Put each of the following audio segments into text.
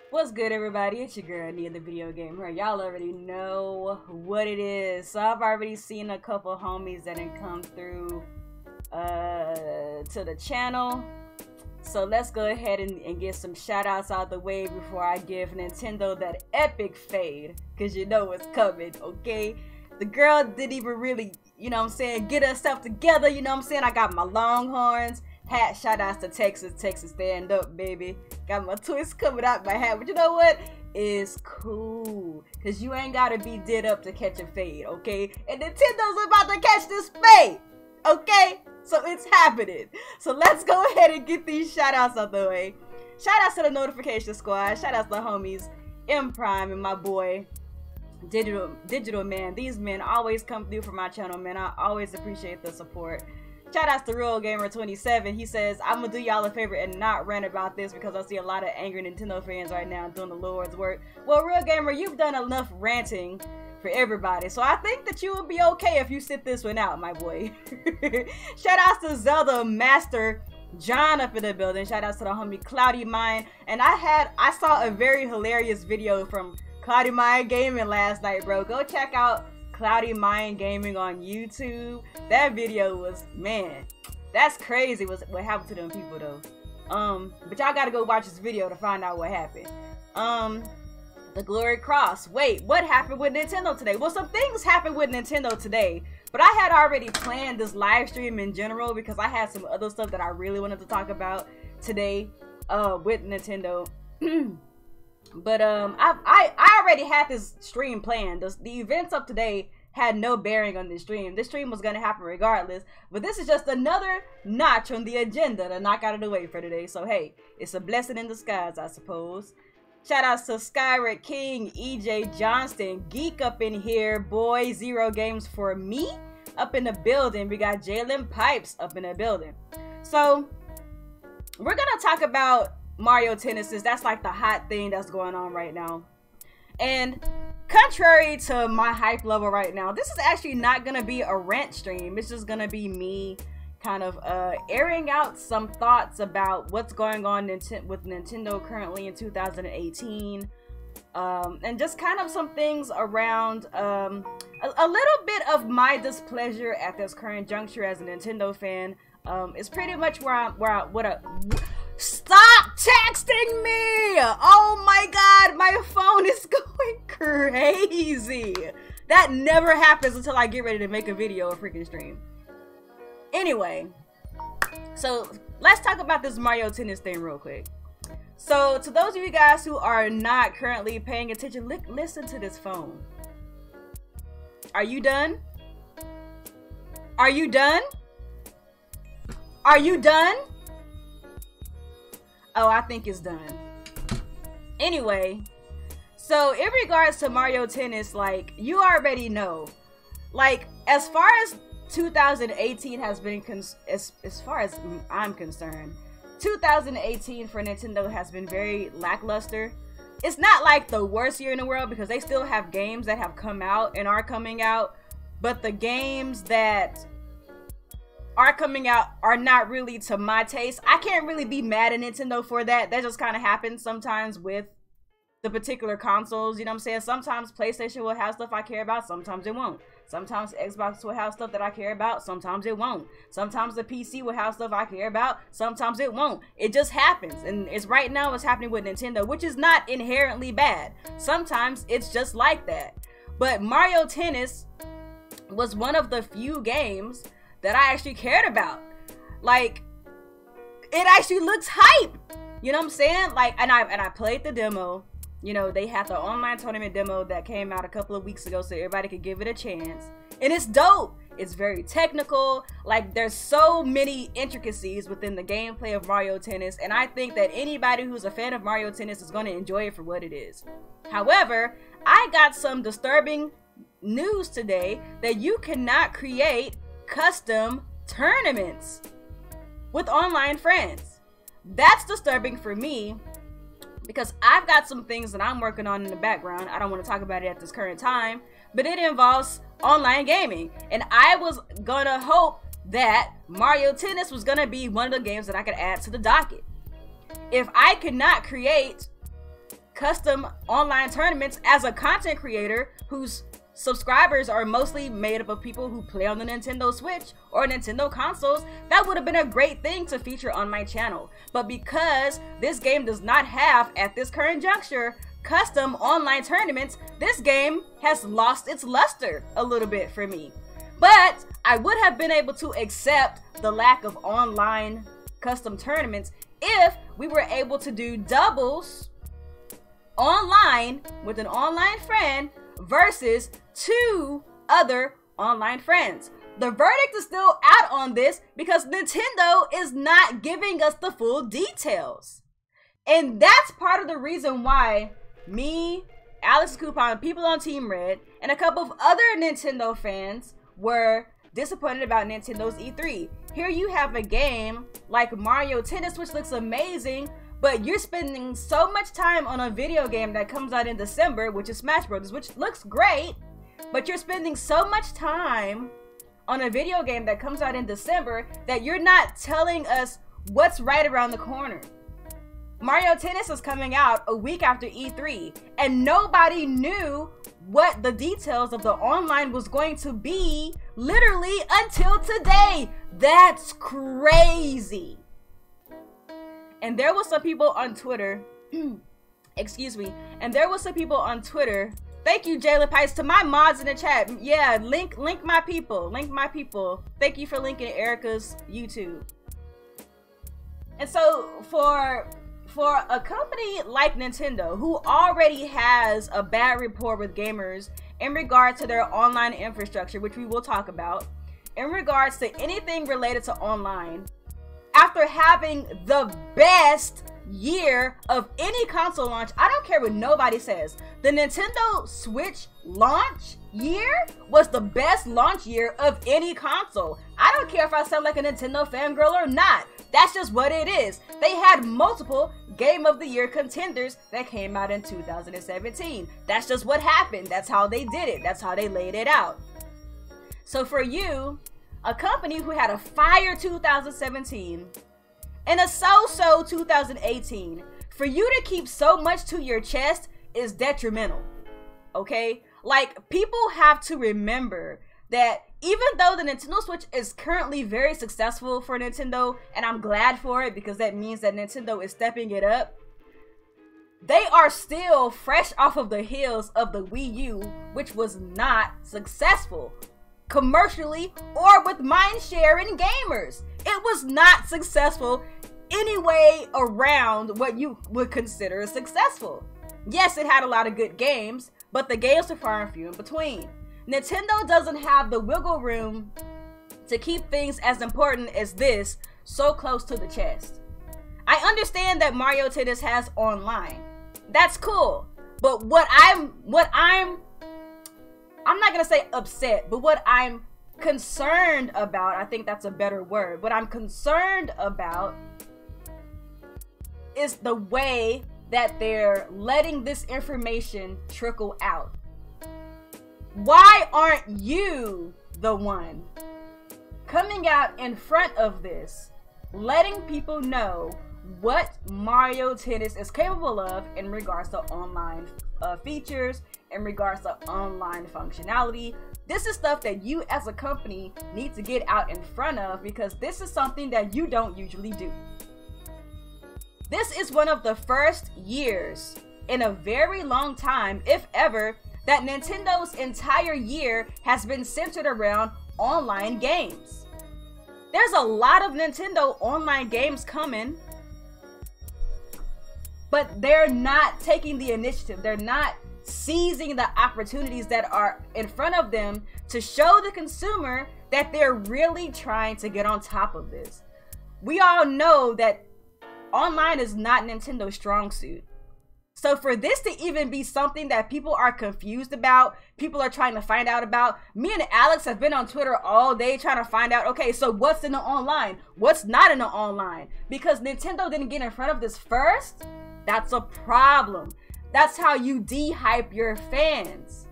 What's good, everybody? It's your girl, Nia the Video Gamer. Y'all already know what it is. So I've already seen a couple homies that didn't come through to the channel. So let's go ahead and get some shout outs out the way before I give Nintendo that epic fade. Because you know it's coming, okay? The girl didn't even really, you know what I'm saying, get herself together, you know what I'm saying? I got my Longhorns hat, shout outs to Texas. Texas stand up, baby. Got my twist coming out my hat, but you know what? It's cool. Because you ain't got to be did up to catch a fade, okay? And Nintendo's about to catch this fade, okay? So it's happening. So let's go ahead and get these shout outs out the way. Shout outs to the notification squad. Shout outs to the homies M Prime and my boy Digital Man. These men always come through for my channel, man. I always appreciate the support. Shout outs to Real Gamer 27. He says, I'm gonna do y'all a favor and not rant about this because I see a lot of angry Nintendo fans right now doing the Lord's work. Well, Real Gamer, you've done enough ranting for everybody, so I think that you will be okay if you sit this one out, my boy. Shout outs to Zelda Master John up in the building. Shout outs to the homie Cloudy Mind. And I saw a very hilarious video from Cloudy Mind Gaming last night, bro. Go check out Cloudy Mind Gaming on YouTube. That video was, man, that's crazy what happened to them people though. But y'all gotta go watch this video to find out what happened. The Glory Cross. Wait, what happened with Nintendo today? Well, some things happened with Nintendo today, but I had already planned this live stream in general because I had some other stuff that I really wanted to talk about today with Nintendo. But I already had this stream planned. The events of today had no bearing on this stream. This stream was gonna happen regardless, but this is just another notch on the agenda to knock out of the way for today. So hey, it's a blessing in disguise, I suppose. Shout outs to Skyred King, EJ Johnston, Geek up in here, boy, Zero Games for me up in the building. We got Jalen Pipes up in the building. So we're gonna talk about Mario Tennis's. That's like the hot thing that's going on right now. And contrary to my hype level right now, this is actually not gonna be a rant stream. It's just gonna be me kind of airing out some thoughts about what's going on with Nintendo currently in 2018, and just kind of some things around a little bit of my displeasure at this current juncture as a Nintendo fan. It's pretty much Stop texting me! Oh my god, my phone is going crazy. That never happens until I get ready to make a video or freaking stream. Anyway, so let's talk about this Mario Tennis thing real quick. So to those of you guys who are not currently paying attention, listen to this phone. Are you done? Are you done? Are you done? Oh, I think it's done. Anyway, so in regards to Mario Tennis, like, you already know, like, as far as 2018 has been, as far as I'm concerned, 2018 for Nintendo has been very lackluster. It's not like the worst year in the world because they still have games that have come out and are coming out, but the games that are coming out are not really to my taste. I can't really be mad at Nintendo for that. That just kind of happens sometimes with the particular consoles, you know what I'm saying? Sometimes PlayStation will have stuff I care about, sometimes it won't. Sometimes Xbox will have stuff that I care about, sometimes it won't. Sometimes the PC will have stuff I care about, sometimes it won't. It just happens, and it's right now it's happening with Nintendo, which is not inherently bad. Sometimes it's just like that. But Mario Tennis was one of the few games that I actually cared about. Like, it actually looks hype. You know what I'm saying? Like, and I played the demo. You know, they had the online tournament demo that came out a couple of weeks ago so everybody could give it a chance. And it's dope. It's very technical. Like, there's so many intricacies within the gameplay of Mario Tennis, and I think that anybody who's a fan of Mario Tennis is going to enjoy it for what it is. However, I got some disturbing news today that you cannot create custom tournaments with online friends. That's disturbing for me because I've got some things that I'm working on in the background. I don't want to talk about it at this current time, but it involves online gaming, and I was gonna hope that Mario Tennis was gonna be one of the games that I could add to the docket. If I could not create custom online tournaments as a content creator whose subscribers are mostly made up of people who play on the Nintendo Switch or Nintendo consoles, that would have been a great thing to feature on my channel. But because this game does not have, at this current juncture, custom online tournaments, this game has lost its luster a little bit for me. But I would have been able to accept the lack of online custom tournaments if we were able to do doubles online with an online friend versus 2 other online friends. The verdict is still out on this because Nintendo is not giving us the full details. And that's part of the reason why me, Alex Coupon, people on Team Red, and a couple of other Nintendo fans were disappointed about Nintendo's E3. Here you have a game like Mario Tennis, which looks amazing, but you're spending so much time on a video game that comes out in December, which is Smash Bros., which looks great, but you're spending so much time on a video game that comes out in December that you're not telling us what's right around the corner. Mario Tennis is coming out a week after E3, and nobody knew what the details of the online was going to be literally until today. That's crazy. And there was some people on Twitter, excuse me, and there was some people on Twitter. Thank you, Jayla Pice, to my mods in the chat. Yeah, link my people, link my people. Thank you for linking Erica's YouTube. And so for a company like Nintendo, who already has a bad rapport with gamers in regard to their online infrastructure, which we will talk about, in regards to anything related to online, after having the best year of any console launch, I don't care what nobody says, the Nintendo Switch launch year was the best launch year of any console. I don't care if I sound like a Nintendo fangirl or not. That's just what it is. They had multiple Game of the Year contenders that came out in 2017. That's just what happened. That's how they did it. That's how they laid it out. So for you, a company who had a fire 2017 and a so-so 2018, for you to keep so much to your chest is detrimental, okay? Like, people have to remember that even though the Nintendo Switch is currently very successful for Nintendo, and I'm glad for it because that means that Nintendo is stepping it up, they are still fresh off of the heels of the Wii U, which was not successful commercially or with mind share in gamers. It was not successful anyway around what you would consider successful. Yes, it had a lot of good games, but the games were far and few in between. Nintendo doesn't have the wiggle room to keep things as important as this so close to the chest. I understand that Mario Tennis has online. That's cool. But I'm not gonna say upset, but what I'm concerned about, I think that's a better word, what I'm concerned about is the way that they're letting this information trickle out. Why aren't you the one coming out in front of this, letting people know what Mario Tennis is capable of in regards to online features, in regards to online functionality? This is stuff that you as a company need to get out in front of, because this is something that you don't usually do. This is one of the first years in a very long time, if ever, that Nintendo's entire year has been centered around online games. There's a lot of Nintendo online games coming, but they're not taking the initiative. They're not seizing the opportunities that are in front of them to show the consumer that they're really trying to get on top of this. We all know that online is not Nintendo's strong suit. So for this to even be something that people are confused about, people are trying to find out about, me and Alex have been on Twitter all day trying to find out, okay, so what's in the online? What's not in the online? Because Nintendo didn't get in front of this first, that's a problem. That's how you de-hype your fans.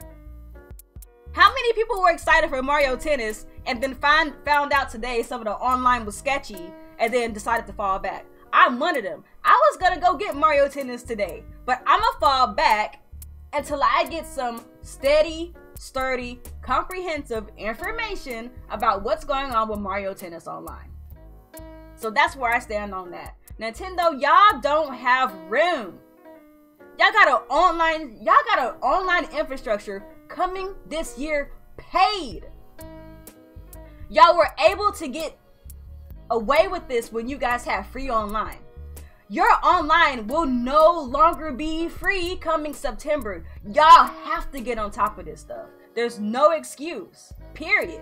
How many people were excited for Mario Tennis and then found out today some of the online was sketchy and then decided to fall back? I'm one of them. I was gonna go get Mario Tennis today, But I'm gonna fall back until I get some steady, sturdy, comprehensive information about what's going on with Mario Tennis Online. So that's where I stand on that. Nintendo, y'all don't have room. Y'all got an online infrastructure coming this year paid. Y'all were able to get away with this when you guys have free online. Your online will no longer be free coming September. Y'all have to get on top of this stuff. There's no excuse, period.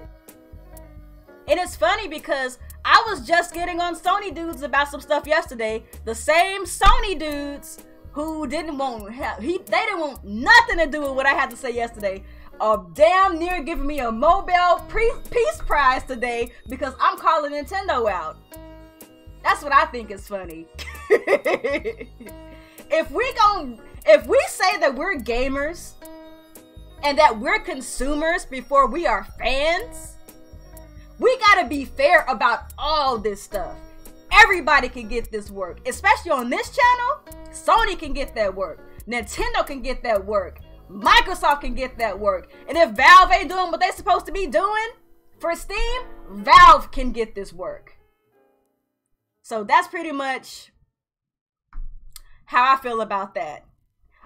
And it's funny because I was just getting on Sony dudes about some stuff yesterday. The same Sony dudes who they didn't want nothing to do with what I had to say yesterday, are damn near giving me a Mobile Peace Prize today because I'm calling Nintendo out. That's what I think is funny. If we say that we're gamers and that we're consumers before we are fans, we gotta be fair about all this stuff. Everybody can get this work, especially on this channel. Sony can get that work. Nintendo can get that work. Microsoft can get that work. And if Valve ain't doing what they're supposed to be doing for Steam, Valve can get this work. So that's pretty much how I feel about that.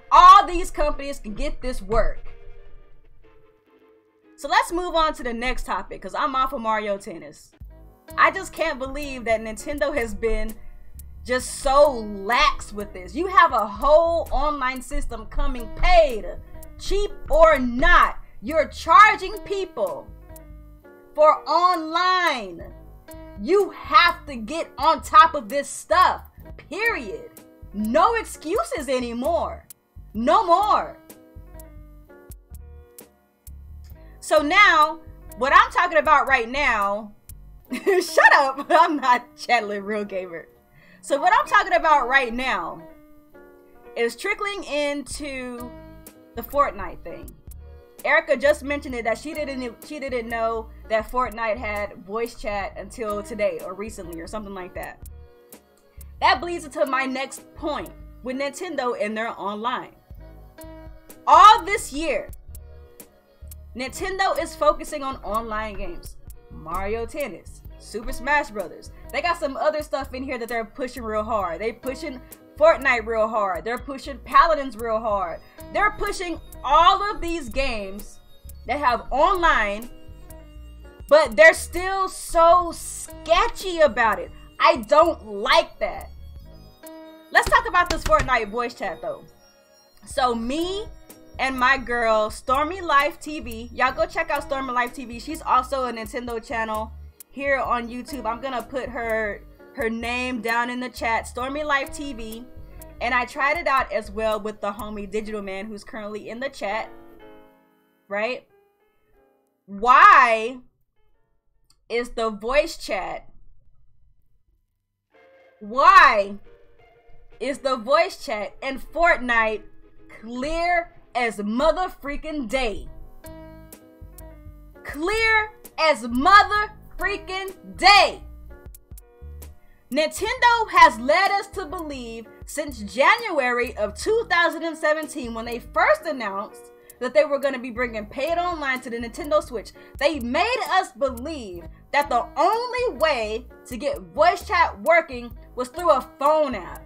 All these companies can get this work. So let's move on to the next topic because I'm off of Mario Tennis. I just can't believe that Nintendo has been just so lax with this. You have a whole online system coming paid, cheap or not. You're charging people for online. You have to get on top of this stuff, period. No excuses anymore. No more. So now, what I'm talking about right now, shut up, I'm not channeling Real Gamer. So what I'm talking about right now is trickling into the Fortnite thing. Erica just mentioned it that she didn't know that Fortnite had voice chat until today or recently or something like that. That bleeds into my next point with Nintendo and their online. All this year, Nintendo is focusing on online games. Mario Tennis, Super Smash Brothers. They got some other stuff in here that they're pushing real hard. They pushing Fortnite real hard. They're pushing Paladins real hard. They're pushing all of these games that have online, but they're still so sketchy about it. I don't like that. Let's talk about this Fortnite voice chat though. So me and my girl Stormy Life TV, y'all go check out Stormy Life TV. She's also a Nintendo channel here on YouTube. I'm gonna put her name down in the chat, Stormy Life TV. And I tried it out as well with the homie Digital Man who's currently in the chat, right? Why is the voice chat, why is the voice chat in Fortnite clear as mother freaking day? Clear as mother freaking day. Nintendo has led us to believe since January of 2017 when they first announced that they were going to be bringing paid online to the Nintendo Switch. They made us believe that the only way to get voice chat working was through a phone app.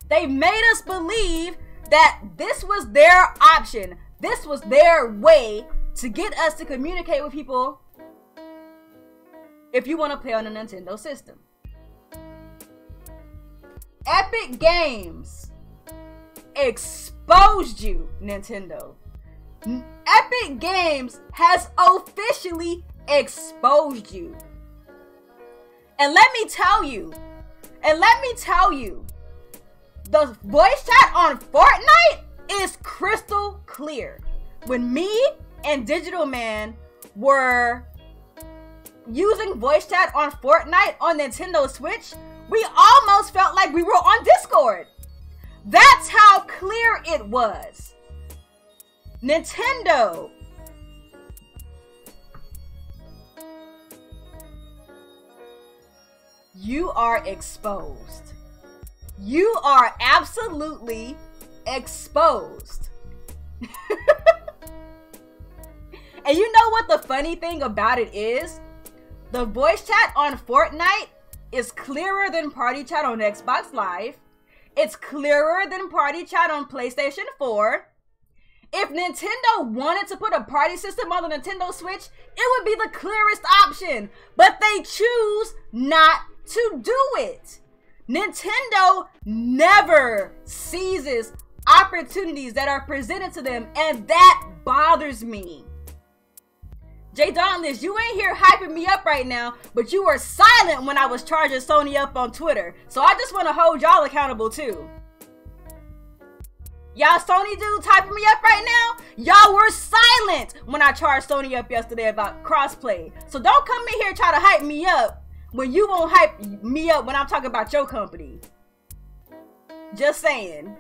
They made us believe that this was their option. This was their way to get us to communicate with people if you want to play on a Nintendo system. Epic Games exposed you, Nintendo. Epic Games has officially exposed you. And let me tell you, the voice chat on Fortnite is crystal clear. When me and Digital Man were using voice chat on Fortnite on Nintendo Switch, we almost felt like we were on Discord. That's how clear it was. Nintendo, you are exposed. You are absolutely exposed. And you know what the funny thing about it is? The voice chat on Fortnite is clearer than party chat on Xbox Live. It's clearer than party chat on PlayStation 4. If Nintendo wanted to put a party system on the Nintendo Switch, it would be the clearest option. But they choose not to do it. Nintendo never seizes opportunities that are presented to them, and that bothers me. Jay Dauntless, you ain't here hyping me up right now, but you were silent when I was charging Sony up on Twitter. So I just want to hold y'all accountable too. Y'all Sony dudes hyping me up right now? Y'all were silent when I charged Sony up yesterday about crossplay. So don't come in here and try to hype me up when you won't hype me up when I'm talking about your company. Just saying.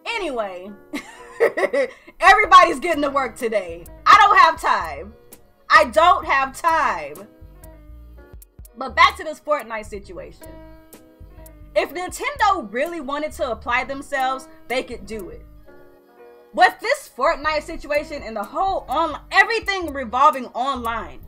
Anyway, everybody's getting to work today. I don't have time. I don't have time. But back to this Fortnite situation. If Nintendo really wanted to apply themselves, they could do it. What this Fortnite situation and the whole everything revolving online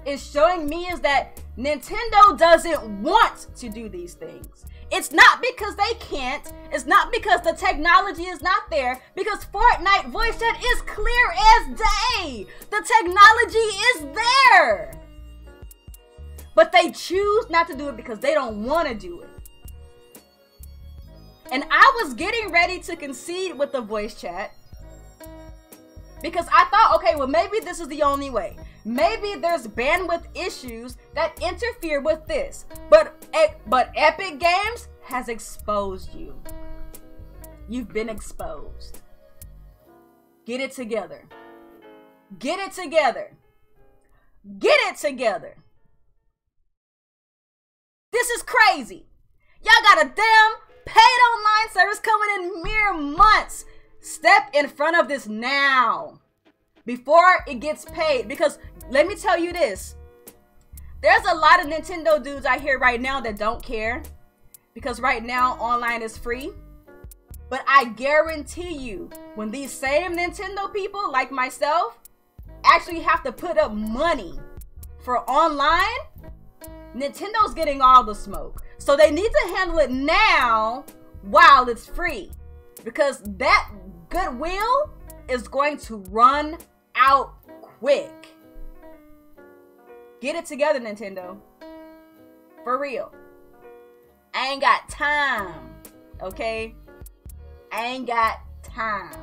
is showing me is that Nintendo doesn't want to do these things. It's not because they can't. It's not because the technology is not there. Because Fortnite voice chat is clear as day. The technology is there. But they choose not to do it because they don't want to do it. And I was getting ready to concede with the voice chat because I thought, okay, well, maybe this is the only way. Maybe there's bandwidth issues that interfere with this. But Epic Games has exposed you. You've been exposed. Get it together. Get it together. Get it together. This is crazy. Y'all got a damn paid online service coming in mere months. Step in front of this now before it gets paid. Because let me tell you this. There's a lot of Nintendo dudes out here right now that don't care. Because right now online is free. But I guarantee you, when these same Nintendo people like myself actually have to put up money for online, Nintendo's getting all the smoke. So they need to handle it now while it's free. Because that goodwill is going to run out quick. Get it together, Nintendo. For real. I ain't got time. Okay? I ain't got time.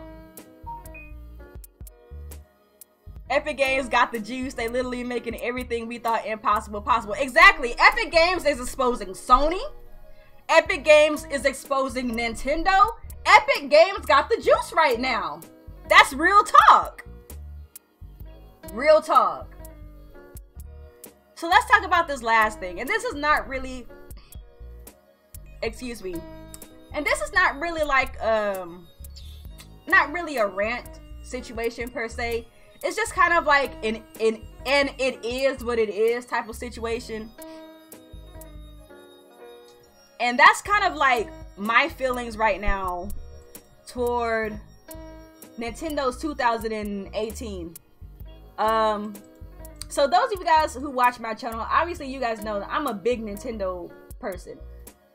Epic Games got the juice. They literally making everything we thought impossible possible. Exactly. Epic Games is exposing Sony. Epic Games is exposing Nintendo. Epic Games got the juice right now. That's real talk. Real talk. So let's talk about this last thing. And this is not really, excuse me. And this is not really like, not really a rant situation per se. It's just kind of like an it is what it is type of situation. And that's kind of like my feelings right now toward Nintendo's 2018. So those of you guys who watch my channel, obviously you guys know that I'm a big Nintendo person.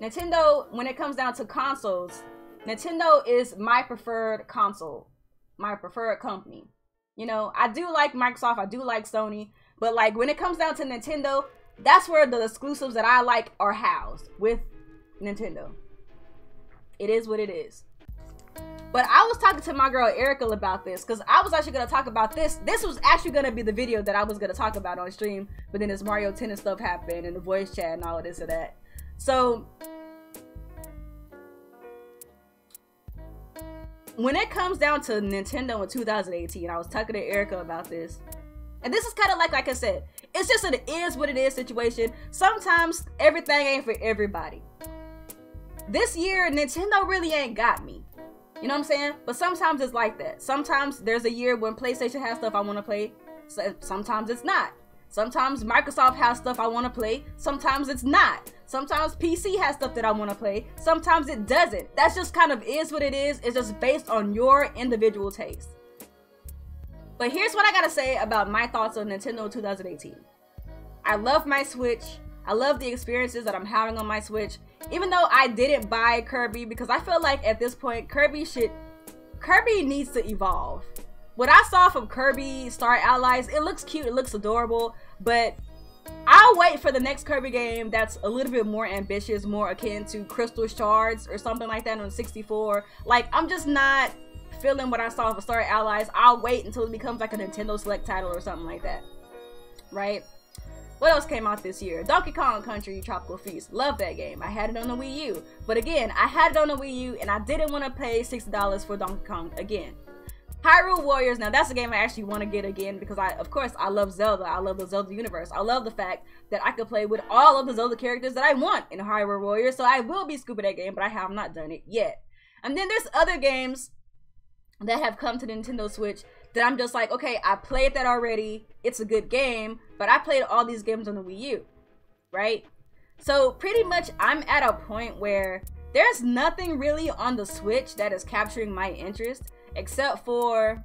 Nintendo, when it comes down to consoles, Nintendo is my preferred console, my preferred company. You know, I do like Microsoft, I do like Sony, but like when it comes down to Nintendo, that's where the exclusives that I like are housed, with Nintendo. It is what it is. But I was talking to my girl Erica about this because I was actually going to talk about this. This was actually going to be the video that I was going to talk about on stream, but then this Mario Tennis stuff happened and the voice chat and all of this and that. So when it comes down to Nintendo in 2018, I was talking to Erica about this. And this is kind of like I said, it's just an it is what it is situation. Sometimes everything ain't for everybody. This year, Nintendo really ain't got me. You know what I'm saying? But sometimes it's like that. Sometimes there's a year when PlayStation has stuff I want to play. Sometimes it's not. Sometimes Microsoft has stuff I want to play. Sometimes it's not. Sometimes PC has stuff that I want to play. Sometimes it doesn't. That's just kind of is what it is. It's just based on your individual taste. But here's what I gotta say about my thoughts on Nintendo 2018. I love my Switch. I love the experiences that I'm having on my Switch. Even though I didn't buy Kirby, because I feel like at this point, Kirby needs to evolve. What I saw from Kirby Star Allies, it looks cute, it looks adorable, but I'll wait for the next Kirby game that's a little bit more ambitious, more akin to Crystal Shards or something like that on 64. Like, I'm just not feeling what I saw for Star Allies. I'll wait until it becomes like a Nintendo Select title or something like that, right? What else came out this year? Donkey Kong Country Tropical Feast. Love that game. I had it on the Wii U. But again, I had it on the Wii U and I didn't want to pay $60 for Donkey Kong again. Hyrule Warriors. Now that's a game I actually want to get again because of course, I love Zelda. I love the Zelda universe. I love the fact that I could play with all of the Zelda characters that I want in Hyrule Warriors. So I will be scooping that game, but I have not done it yet. And then there's other games that have come to the Nintendo Switch that I'm just like, okay, I played that already. It's a good game, but I played all these games on the Wii U, right? So pretty much I'm at a point where there's nothing really on the Switch that is capturing my interest except for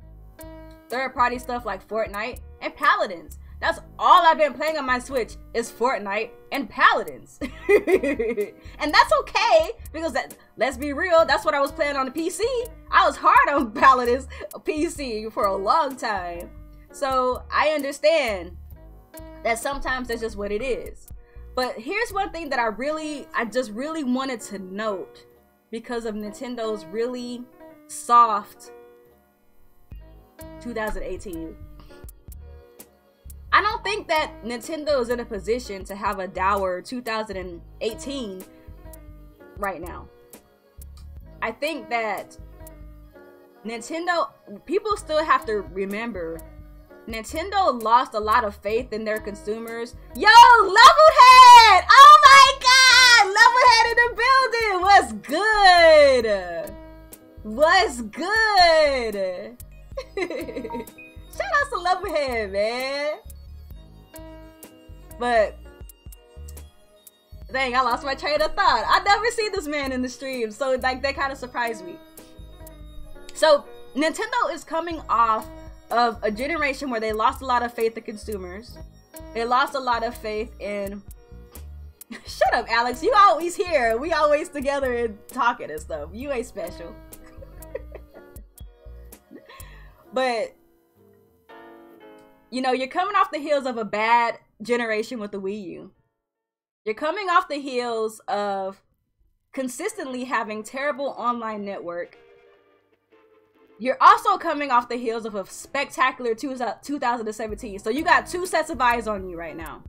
third-party stuff like Fortnite and Paladins. That's all I've been playing on my Switch is Fortnite and Paladins. And that's okay, because let's be real, that's what I was playing on the PC. I was hard on Paladins PC for a long time. So I understand that sometimes that's just what it is. But here's one thing that I just really wanted to note because of Nintendo's really soft 2018. I don't think that Nintendo is in a position to have a dour 2018 right now. I think that Nintendo, people still have to remember, Nintendo lost a lot of faith in their consumers. Yo, Levelhead! Oh my god! Levelhead in the building! What's good? Shout out to Levelhead, man. But dang, I lost my train of thought. I never see this man in the stream, so like that kind of surprised me. So Nintendo is coming off of a generation where they lost a lot of faith in consumers. They lost a lot of faith in shut up, Alex, you always here. We always together and talking and stuff. You ain't special. But you know, you're coming off the heels of a bad generation with the Wii U. You're coming off the heels of consistently having terrible online network. You're also coming off the heels of a spectacular 2017. So you got two sets of eyes on you right now.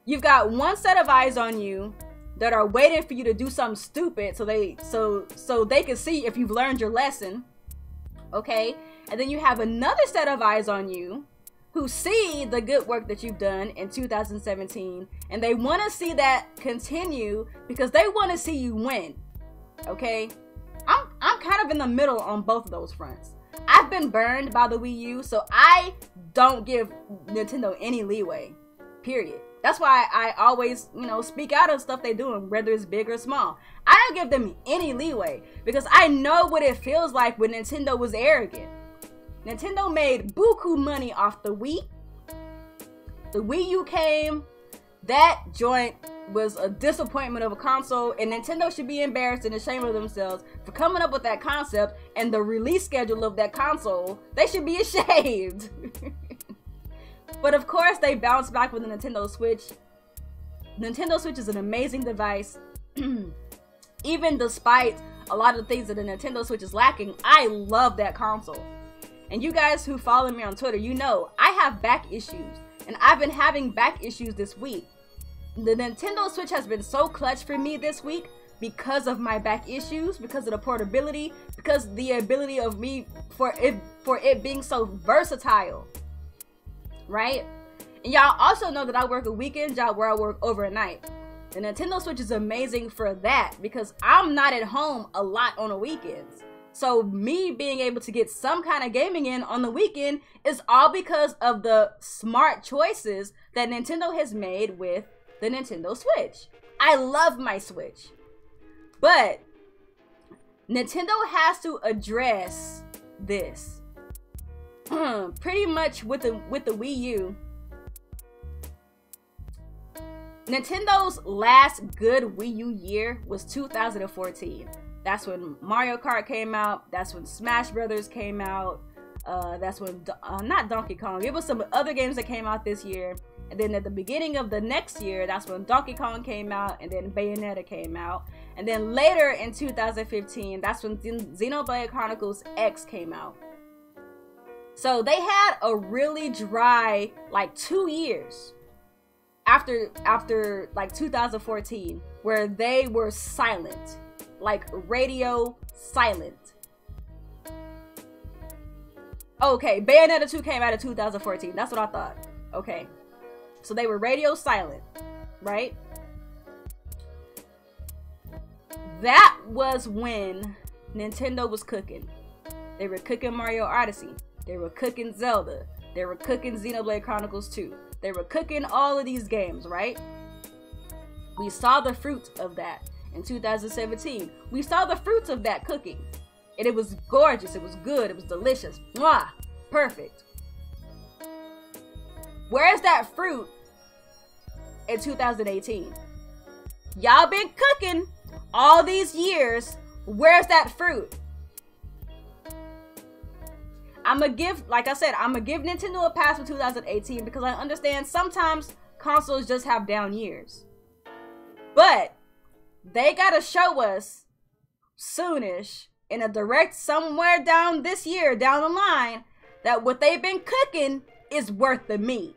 You've got one set of eyes on you that are waiting for you to do something stupid so they can see if you've learned your lesson. Okay? And then you have another set of eyes on you who see the good work that you've done in 2017, and they want to see that continue because they want to see you win. Okay? I'm kind of in the middle on both of those fronts. I've been burned by the Wii U, so I don't give Nintendo any leeway. Period. That's why I always, you know, speak out on stuff they're doing, whether it's big or small. I don't give them any leeway because I know what it feels like when Nintendo was arrogant. Nintendo made buku money off the Wii. The Wii U came. That joint was a disappointment of a console, and Nintendo should be embarrassed and ashamed of themselves for coming up with that concept and the release schedule of that console. They should be ashamed. But of course, they bounced back with the Nintendo Switch. Nintendo Switch is an amazing device. Even despite a lot of the things that the Nintendo Switch is lacking, I love that console. And you guys who follow me on Twitter, you know I have back issues. And I've been having back issues this week. The Nintendo Switch has been so clutch for me this week because of my back issues, because of the portability, because the ability of me for it being so versatile. Right? And y'all also know that I work a weekend job where I work overnight. The Nintendo Switch is amazing for that because I'm not at home a lot on the weekends. So me being able to get some kind of gaming in on the weekend is all because of the smart choices that Nintendo has made with the Nintendo Switch. I love my Switch, but Nintendo has to address this. Pretty much with the Wii U. Nintendo's last good Wii U year was 2014. That's when Mario Kart came out. That's when Smash Brothers came out. That's when, not Donkey Kong. It was some other games that came out this year. And then at the beginning of the next year, that's when Donkey Kong came out, and then Bayonetta came out. And then later in 2015, that's when Xenoblade Chronicles X came out. So they had a really dry, like, 2 years after like 2014, where they were silent, like radio silent. Okay, Bayonetta 2 came out in 2014. That's what I thought. Okay, so they were radio silent, right? That was when Nintendo was cooking. They were cooking Mario Odyssey. They were cooking Zelda. They were cooking Xenoblade Chronicles 2. They were cooking all of these games, right? We saw the fruit of that in 2017. We saw the fruits of that cooking. And it was gorgeous. It was good. It was delicious. Mwah! Perfect. Where's that fruit in 2018? Y'all been cooking all these years. Where's that fruit? I'm gonna give, like I said, I'm gonna give Nintendo a pass for 2018 because I understand sometimes consoles just have down years. But they gotta show us soonish in a direct somewhere down this year, down the line, that what they've been cooking is worth the meat.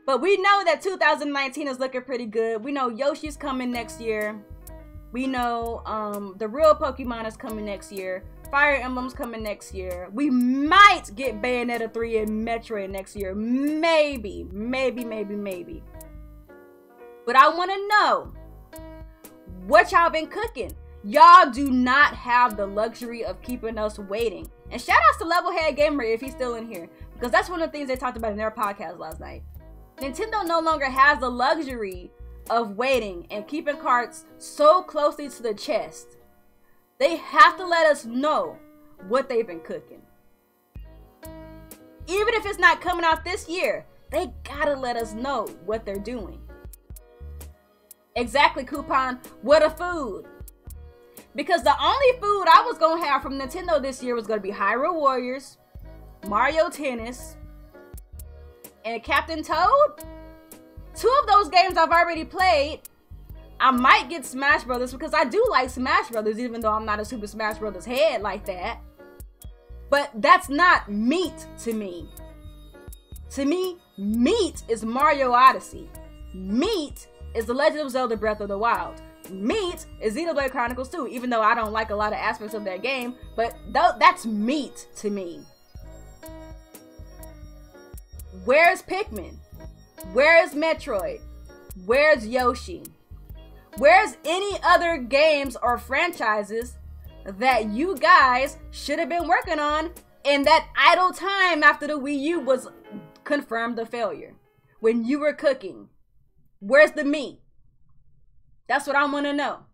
But we know that 2019 is looking pretty good. We know Yoshi's coming next year. We know the real Pokemon is coming next year. Fire Emblem's coming next year. We might get Bayonetta 3 and Metroid next year. Maybe. But I want to know what y'all been cooking. Y'all do not have the luxury of keeping us waiting. And shout outs to Levelhead Gamer if he's still in here, because that's one of the things they talked about in their podcast last night. Nintendo no longer has the luxury of waiting and keeping carts so closely to the chest. They have to let us know what they've been cooking. Even if it's not coming out this year, they gotta let us know what they're doing. Exactly, Coupon. What a food. Because the only food I was gonna have from Nintendo this year was gonna be Hyrule Warriors, Mario Tennis, and Captain Toad. 2 of those games I've already played. I might get Smash Brothers because I do like Smash Brothers, even though I'm not a Super Smash Brothers head like that. But that's not meat to me. To me, meat is Mario Odyssey. Meat is The Legend of Zelda Breath of the Wild. Meat is Xenoblade Chronicles 2, even though I don't like a lot of aspects of that game. But that's meat to me. Where's Pikmin? Where's Metroid? Where's Yoshi? Where's any other games or franchises that you guys should have been working on in that idle time after the Wii U was confirmed a failure? When you were cooking, where's the meat? That's what I want to know.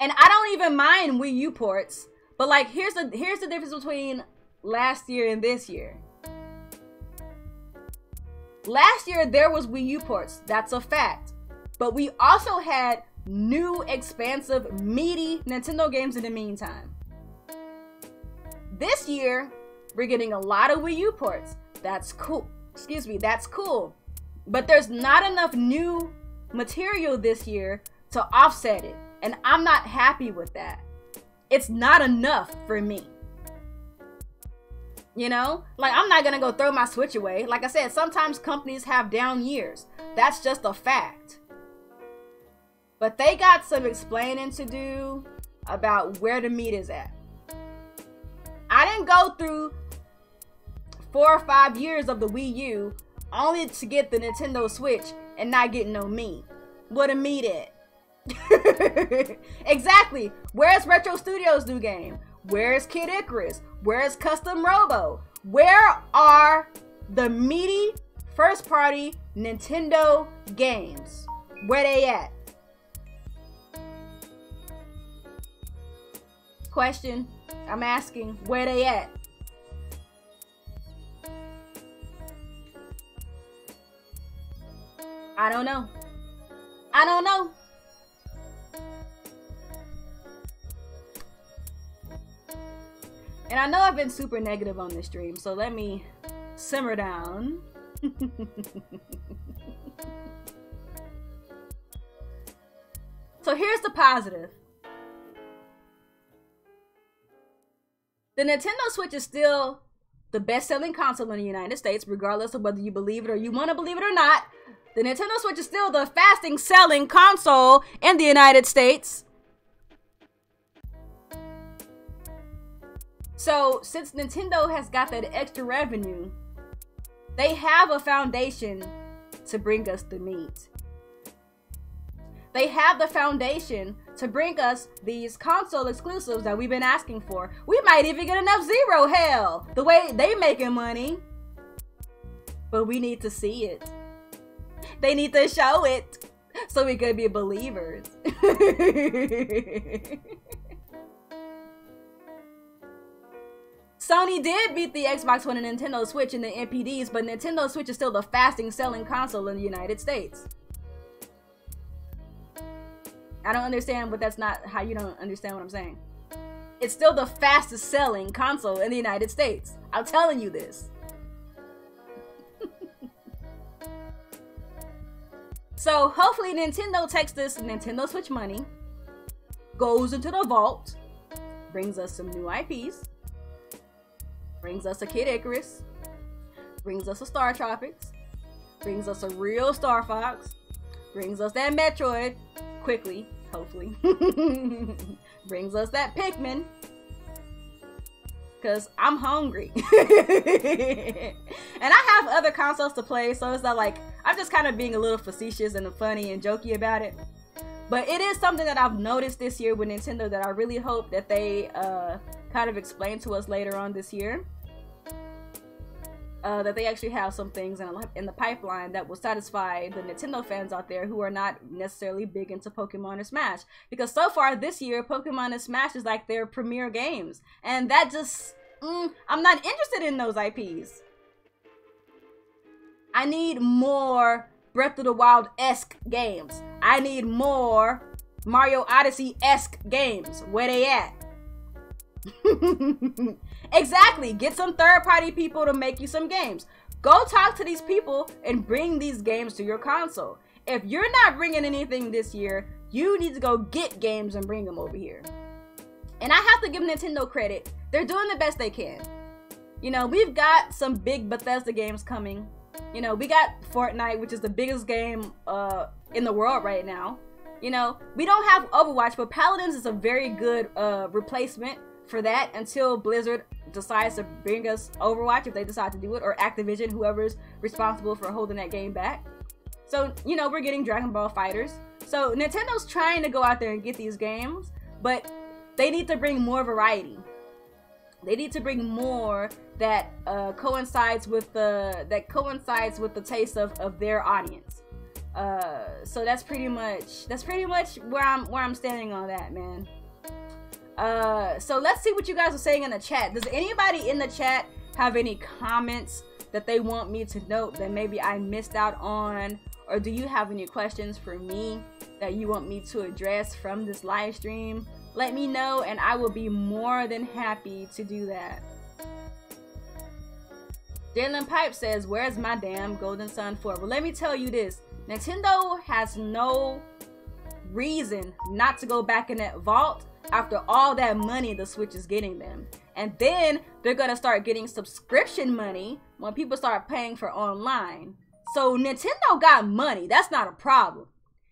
And I don't even mind Wii U ports, but like here's the difference between last year and this year. Last year, there was Wii U ports. That's a fact. But we also had new, expansive, meaty Nintendo games in the meantime. This year, we're getting a lot of Wii U ports. That's cool. Excuse me, that's cool. But there's not enough new material this year to offset it. And I'm not happy with that. It's not enough for me. You know, like I'm not gonna go throw my Switch away. Like I said, sometimes companies have down years. That's just a fact. But they got some explaining to do about where the meat is at. I didn't go through 4 or 5 years of the Wii U only to get the Nintendo Switch and not get no meat. Where the meat at? Exactly. Where's Retro Studios' new game? Where's Kid Icarus? Where's Custom Robo? Where are the meaty first-party Nintendo games? Where they at? Question. I'm asking, where they at? I don't know. I don't know. And I know I've been super negative on this stream, so let me simmer down. So here's the positive. The Nintendo Switch is still the best-selling console in the United States, regardless of whether you believe it or you want to believe it or not. The Nintendo Switch is still the fastest-selling console in the United States. So, since Nintendo has got that extra revenue, they have a foundation to bring us the meat. They have the foundation to bring us these console exclusives that we've been asking for. We might even get enough Zero, hell, the way they making money. But we need to see it. They need to show it so we could be believers. Sony did beat the Xbox One and Nintendo Switch in the NPDs, but Nintendo Switch is still the fastest selling console in the United States. I don't understand, but that's not how you don't understand what I'm saying. It's still the fastest selling console in the United States. I'm telling you this. So hopefully Nintendo takes this Nintendo Switch money, goes into the vault, brings us some new IPs, brings us a Kid Icarus, brings us a Star Tropics, brings us a real Star Fox, brings us that Metroid, quickly, hopefully, brings us that Pikmin, because I'm hungry. And I have other consoles to play, so it's not like, I'm just kind of being a little facetious and funny and jokey about it. But it is something that I've noticed this year with Nintendo that I really hope that they kind of explain to us later on this year. That they actually have some things in the pipeline that will satisfy the Nintendo fans out there who are not necessarily big into Pokemon or Smash. Because so far this year, Pokemon and Smash is like their premier games. And that just, I'm not interested in those IPs. I need more Breath of the Wild-esque games. I need more Mario Odyssey-esque games. Where they at? Exactly. Get some third-party people to make you some games. Go talk to these people and bring these games to your console. If you're not bringing anything this year, you need to go get games and bring them over here. And I have to give Nintendo credit. They're doing the best they can. You know, we've got some big Bethesda games coming. You know, we got Fortnite, which is the biggest game in the world right now. You know, we don't have Overwatch, but Paladins is a very good replacement for that until Blizzard decides to bring us Overwatch, if they decide to do it, or Activision, whoever's responsible for holding that game back. So, you know, we're getting Dragon Ball FighterZ. So Nintendo's trying to go out there and get these games, but they need to bring more variety. They need to bring more that coincides with the taste of their audience. So that's pretty much where I'm standing on that, man. So let's see what you guys are saying in the chat. Does anybody in the chat have any comments that they want me to note that maybe I missed out on, or do you have any questions for me that you want me to address from this live stream? Let me know and I will be more than happy to do that. Jalen Pipe says, where's my damn Golden Sun 4? Well, let me tell you this. Nintendo has no reason not to go back in that vault after all that money the Switch is getting them. And then they're going to start getting subscription money when people start paying for online. So Nintendo got money. That's not a problem.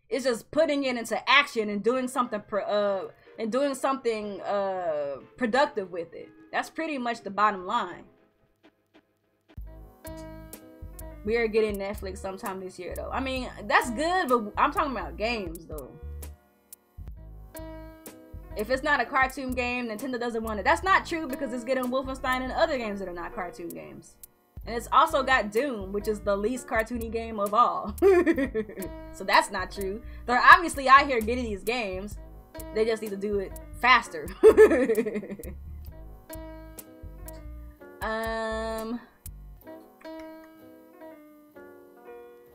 It's just putting it into action and doing something productive with it. That's pretty much the bottom line. We are getting Netflix sometime this year, though. I mean, that's good, but I'm talking about games, though. if it's not a cartoon game, Nintendo doesn't want it. That's not true because it's getting Wolfenstein and other games that are not cartoon games. And it's also got Doom, which is the least cartoony game of all. So that's not true. They're obviously out here getting these games. They just need to do it faster.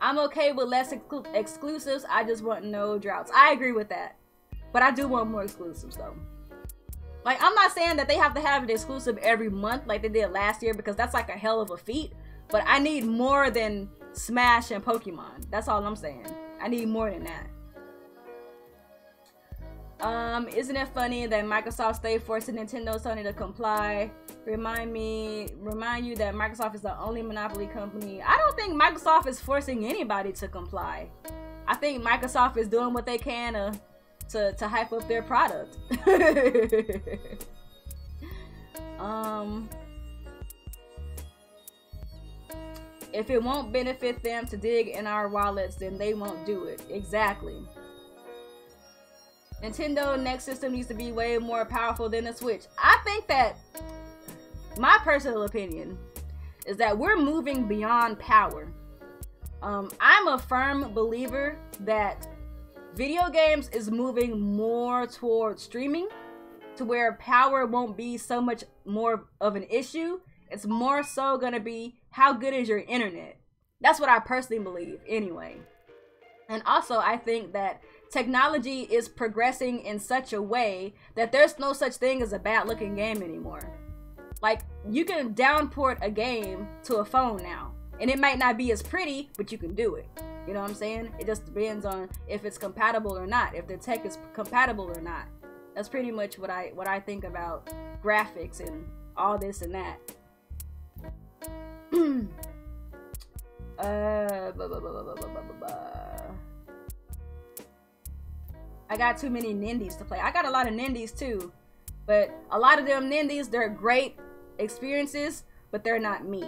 I'm okay with less exclusives. I just want no droughts. I agree with that. But I do want more exclusives though. Like, I'm not saying that they have to have an exclusive every month like they did last year, because that's like a hell of a feat. But I need more than Smash and Pokemon. That's all I'm saying. I need more than that. Isn't it funny that Microsoft stayed forcing Nintendo Sony to comply? Remind you that Microsoft is the only monopoly company. I don't think Microsoft is forcing anybody to comply. I think Microsoft is doing what they can to hype up their product. If it won't benefit them to dig in our wallets, then they won't do it. Exactly. Nintendo next system needs to be way more powerful than the Switch. I think that, my personal opinion, is that we're moving beyond power. I'm a firm believer that video games is moving more towards streaming, to where power won't be so much more of an issue. It's more so gonna be, how good is your internet? That's what I personally believe anyway. And also, I think that technology is progressing in such a way that there's no such thing as a bad looking game anymore. Like, you can downport a game to a phone now, and it might not be as pretty, but you can do it. You know what I'm saying? It just depends on if it's compatible or not, if the tech is compatible or not. That's pretty much what I think about graphics and all this and that. I got too many Nindies to play. I got a lot of Nindies too, but a lot of them Nindies, they're great experiences, but they're not me.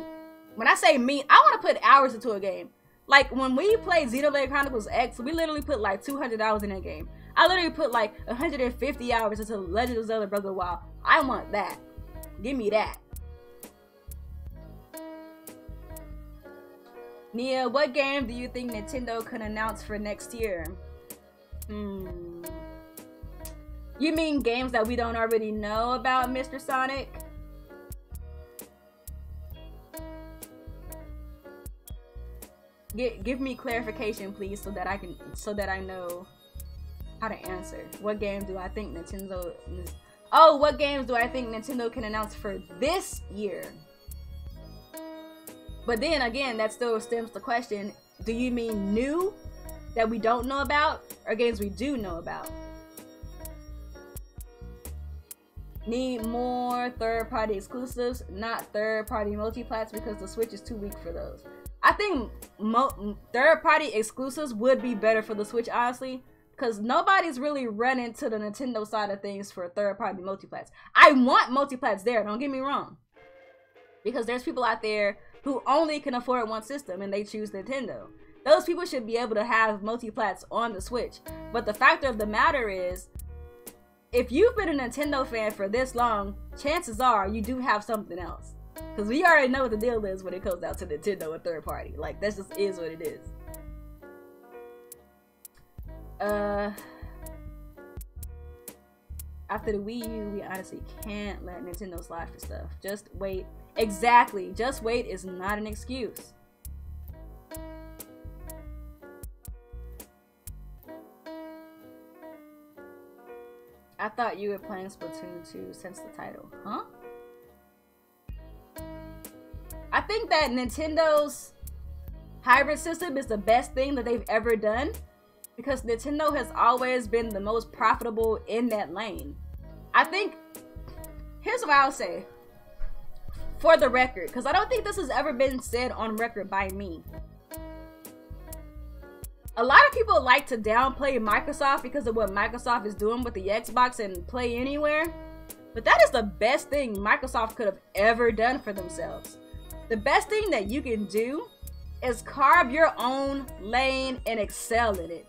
When I say me, I want to put hours into a game. Like, when we played Xenoblade Chronicles X, we literally put like 200 hours in that game. I literally put like 150 hours into Legend of Zelda Breath of the Wild. I want that. Give me that. Nia, what game do you think Nintendo could announce for next year? You mean games that we don't already know about, Mr. Sonic? Give me clarification, please, so that I know how to answer. What game do I think Nintendo? Oh, what games do I think Nintendo can announce for this year? But then again, that still stems the question: do you mean new that we don't know about, or games we do know about? Need more third-party exclusives, not third-party multiplats, because the Switch is too weak for those. I think third-party exclusives would be better for the Switch, honestly, because nobody's really running to the Nintendo side of things for third-party multiplats. I want multiplats there, don't get me wrong, because there's people out there who only can afford one system and they choose Nintendo. Those people should be able to have multiplats on the Switch. But the fact of the matter is, if you've been a Nintendo fan for this long, chances are you do have something else. Because we already know what the deal is when it comes down to Nintendo and third party. Like, that just is what it is. After the Wii U, we honestly can't let Nintendo slide for stuff. Just wait. Exactly. Just wait is not an excuse. I thought you were playing Splatoon 2 since the title. Huh? I think that Nintendo's hybrid system is the best thing that they've ever done, because Nintendo has always been the most profitable in that lane. I think, here's what I'll say, for the record, because I don't think this has ever been said on record by me. A lot of people like to downplay Microsoft because of what Microsoft is doing with the Xbox and Play Anywhere, but that is the best thing Microsoft could have ever done for themselves. The best thing that you can do is carve your own lane and excel in it.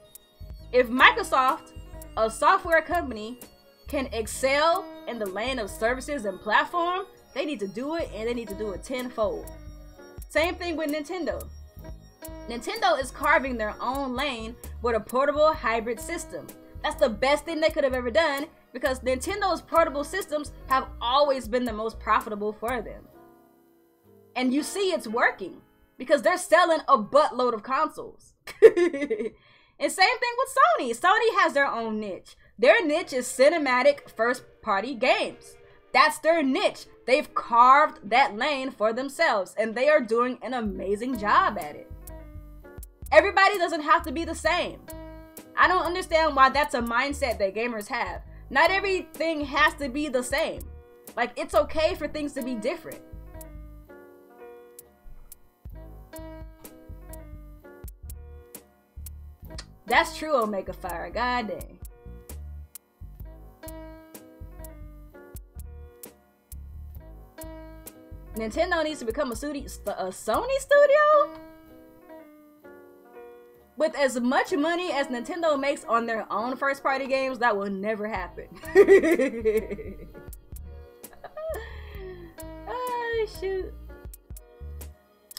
If Microsoft, a software company, can excel in the lane of services and platform, they need to do it, and they need to do it tenfold. Same thing with Nintendo. Nintendo is carving their own lane with a portable hybrid system. That's the best thing they could have ever done, because Nintendo's portable systems have always been the most profitable for them. And you see it's working, because they're selling a buttload of consoles. And same thing with Sony. Sony has their own niche. Their niche is cinematic first-party games. That's their niche. They've carved that lane for themselves, and they are doing an amazing job at it. Everybody doesn't have to be the same. I don't understand why that's a mindset that gamers have. Not everything has to be the same. Like, it's okay for things to be different. That's true, Omega Fire. God dang. Nintendo needs to become a Sony studio? With as much money as Nintendo makes on their own first-party games, that will never happen. Oh, shoot.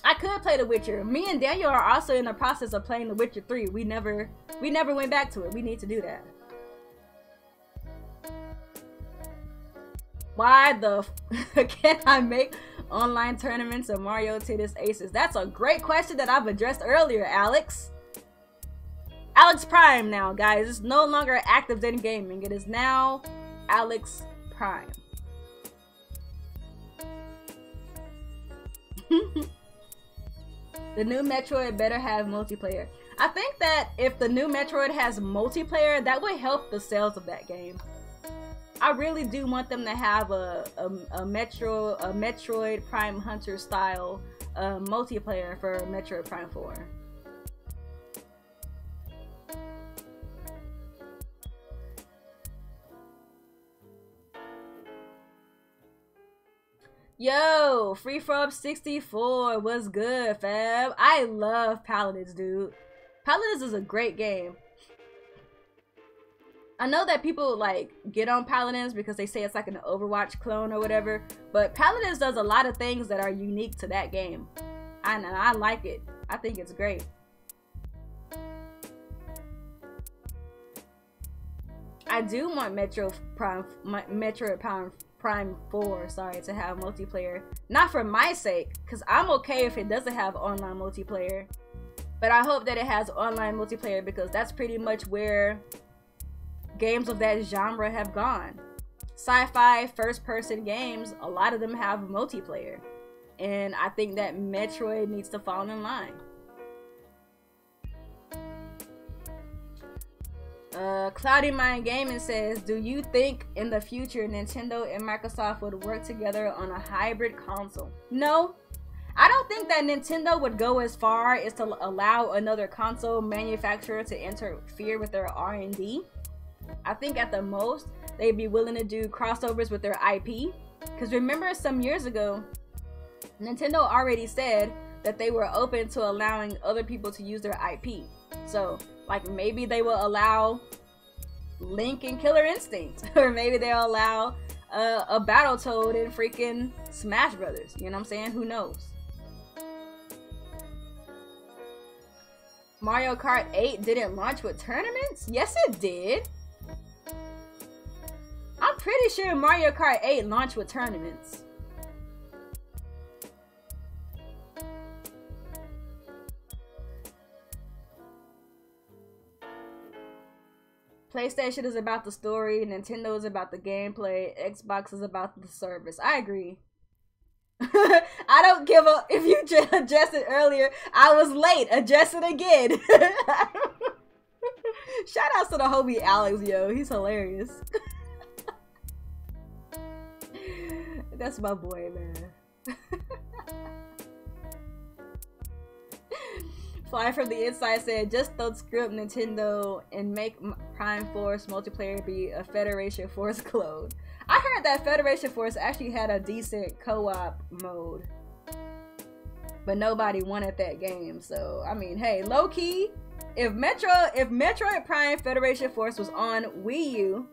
I could play The Witcher. Me and Daniel are also in the process of playing The Witcher 3. We never went back to it. We need to do that. Why the can I make online tournaments of Mario Tennis Aces? That's a great question that I've addressed earlier, Alex. Alex Prime now, guys. It's no longer Active Zen Gaming. It is now Alex Prime. The new Metroid better have multiplayer. I think that if the new Metroid has multiplayer, that would help the sales of that game. I really do want them to have a Metroid Prime Hunter style multiplayer for Metroid Prime 4. Yo, Free From 64, what's good, fam? I love Paladins, dude. Paladins is a great game. I know that people like get on Paladins because they say it's like an Overwatch clone or whatever, but Paladins does a lot of things that are unique to that game. I like it. I think it's great. I do want Metroid Prime 4, sorry, to have multiplayer. Not for my sake, because I'm okay if it doesn't have online multiplayer. But I hope that it has online multiplayer, because that's pretty much where games of that genre have gone. Sci-fi first-person games, a lot of them have multiplayer. And I think that Metroid needs to fall in line. Cloudy Mind Gaming says, do you think in the future Nintendo and Microsoft would work together on a hybrid console? No. I don't think that Nintendo would go as far as to allow another console manufacturer to interfere with their R&D. I think at the most, they'd be willing to do crossovers with their IP. Because remember, some years ago, Nintendo already said that they were open to allowing other people to use their IP. So, like, maybe they will allow Link and Killer Instinct. Or maybe they'll allow a Battletoad in freaking Smash Brothers. You know what I'm saying? Who knows? Mario Kart 8 didn't launch with tournaments? Yes, it did. I'm pretty sure Mario Kart 8 launched with tournaments. PlayStation is about the story, Nintendo is about the gameplay, Xbox is about the service. I agree. I don't give a if you adjusted earlier. I was late. Adjust it again. Shout out to the homie Alex, yo. He's hilarious. That's my boy, man. Fly from the Inside said, just don't script Nintendo and make Prime Force multiplayer be a Federation Force clone. I heard that Federation Force actually had a decent co-op mode, but nobody wanted that game. So, I mean, hey, low-key, if Metroid Prime Federation Force was on Wii U,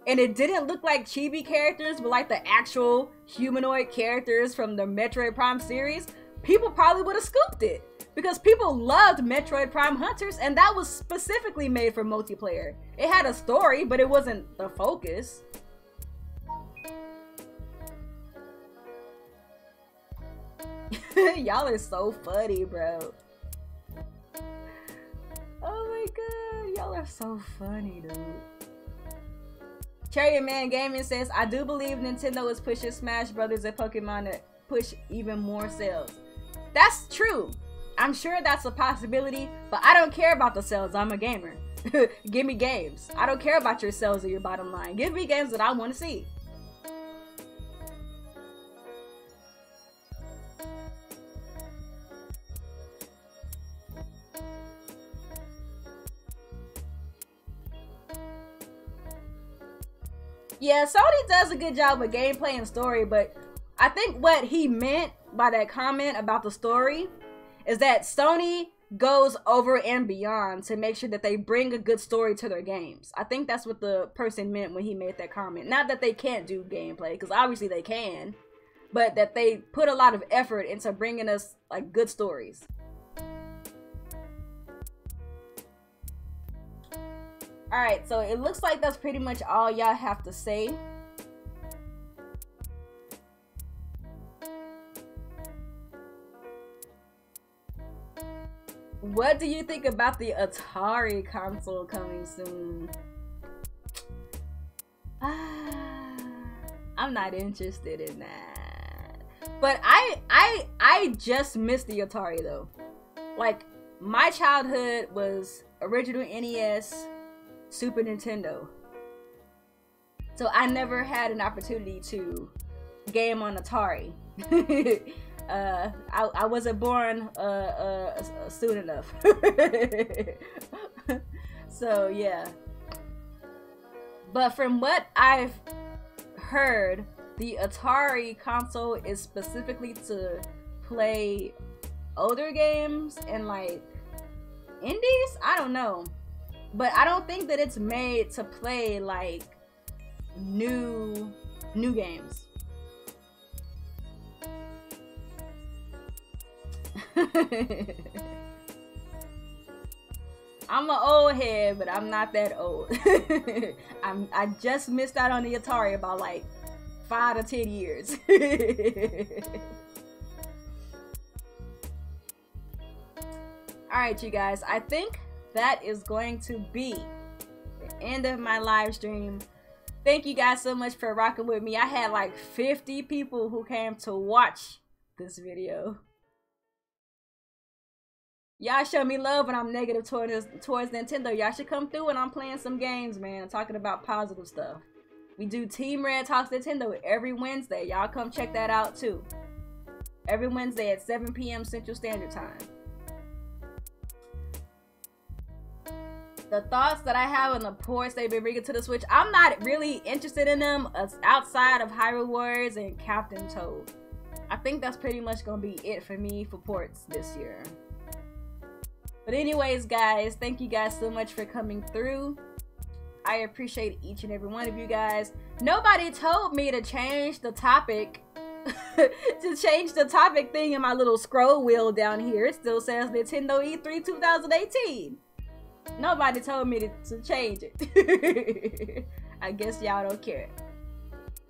and it didn't look like chibi characters, but like the actual humanoid characters from the Metroid Prime series, people probably would have scooped it. Because people loved Metroid Prime Hunters, and that was specifically made for multiplayer. It had a story, but it wasn't the focus. Y'all are so funny, bro. Oh my god, y'all are so funny, dude. Cherry Man Gaming says, I do believe Nintendo is pushing Smash Brothers and Pokemon to push even more sales. That's true. I'm sure that's a possibility, but I don't care about the sales. I'm a gamer. Give me games. I don't care about your sales or your bottom line. Give me games that I want to see. Yeah, Sony does a good job with gameplay and story, but I think what he meant by that comment about the story is that Sony goes over and beyond to make sure that they bring a good story to their games. I think that's what the person meant when he made that comment. Not that they can't do gameplay, because obviously they can, but that they put a lot of effort into bringing us like good stories. Alright, so it looks like that's pretty much all y'all have to say. What do you think about the Atari console coming soon? I'm not interested in that. But I just missed the Atari though. Like, my childhood was original NES, Super Nintendo. So I never had an opportunity to game on Atari. I wasn't born soon enough. So yeah. But from what I've heard, the Atari console is specifically to play older games and like indies? I don't know. But I don't think that it's made to play like new games. I'm an old head, but I'm not that old. I just missed out on the Atari about like 5 to 10 years. Alright, you guys, I think that is going to be the end of my live stream. Thank you guys so much for rocking with me. I had like 50 people who came to watch this video. Y'all show me love when I'm negative towards Nintendo. Y'all should come through when I'm playing some games, man. I'm talking about positive stuff. We do Team Red Talks Nintendo every Wednesday. Y'all come check that out too. Every Wednesday at 7 p.m. Central Standard Time. The thoughts that I have on the ports they've been bringing to the Switch, I'm not really interested in them outside of Hyrule Warriors and Captain Toad. I think that's pretty much going to be it for me for ports this year. But anyways, guys, thank you guys so much for coming through. I appreciate each and every one of you guys. Nobody told me to change the topic. To change the topic thing in my little scroll wheel down here. It still says Nintendo E3 2018. Nobody told me to change it. I guess y'all don't care.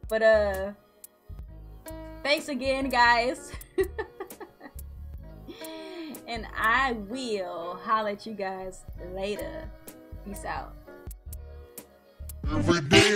But thanks again, guys. And I will holler at you guys later. Peace out. Every day